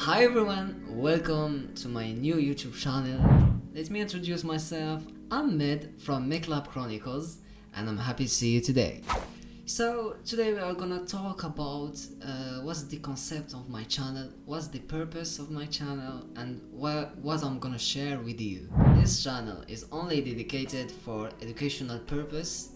Hi everyone, welcome to my new YouTube channel. Let me introduce myself. I'm Med from Chronicles and I'm happy to see you today. So today we are gonna talk about what's the concept of my channel, what's the purpose of my channel, and what I'm gonna share with you. This channel is only dedicated for educational purpose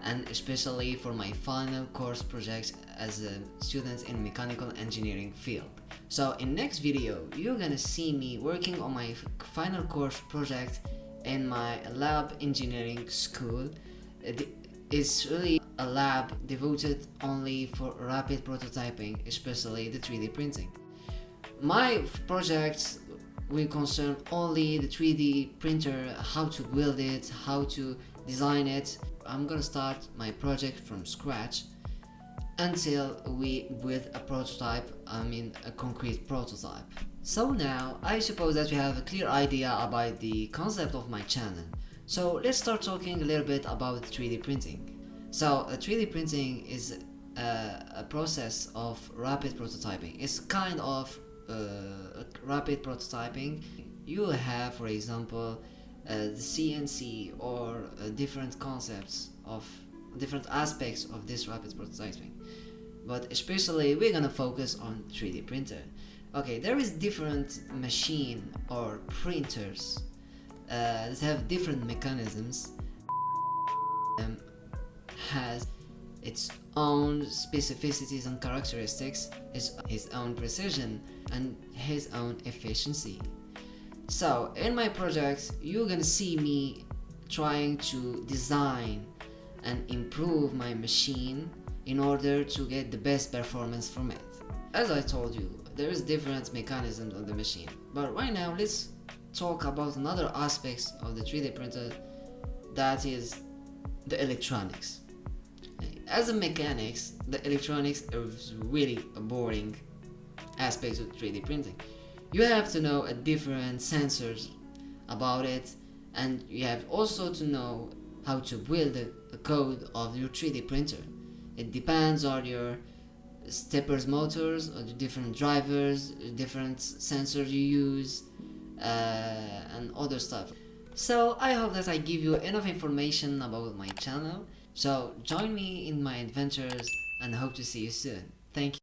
and especially for my final course project as a student in mechanical engineering field. So in next video you're gonna see me working on my final course project in my lab engineering school. It's really a lab devoted only for rapid prototyping, especially the 3D printing. My projects will concern only the 3D printer, how to build it, how to design it. I'm gonna start my project from scratch until we build a prototype, a concrete prototype. So now I suppose that we have a clear idea about the concept of my channel. So let's start talking a little bit about 3D printing. So 3D printing is a process of rapid prototyping. It's kind of rapid prototyping. You have, for example, the CNC or different concepts of different aspects of this rapid prototyping, but especially we're gonna focus on 3D printer. Okay, there is different machine or printers that have different mechanisms, has its own specificities and characteristics, his own precision and his own efficiency. So in my project you're gonna see me trying to design and improve my machine in order to get the best performance from it. As I told you, there is different mechanisms on the machine, but right now let's talk about another aspect of the 3D printer, that is the electronics. As a mechanics, the electronics is really a boring aspect of 3D printing. You have to know different sensors about it, and you have also to know how to build the code of your 3D printer. It depends on your steppers motors, or the different drivers, different sensors you use, and other stuff. So I hope that I give you enough information about my channel. So join me in my adventures and hope to see you soon. Thank you.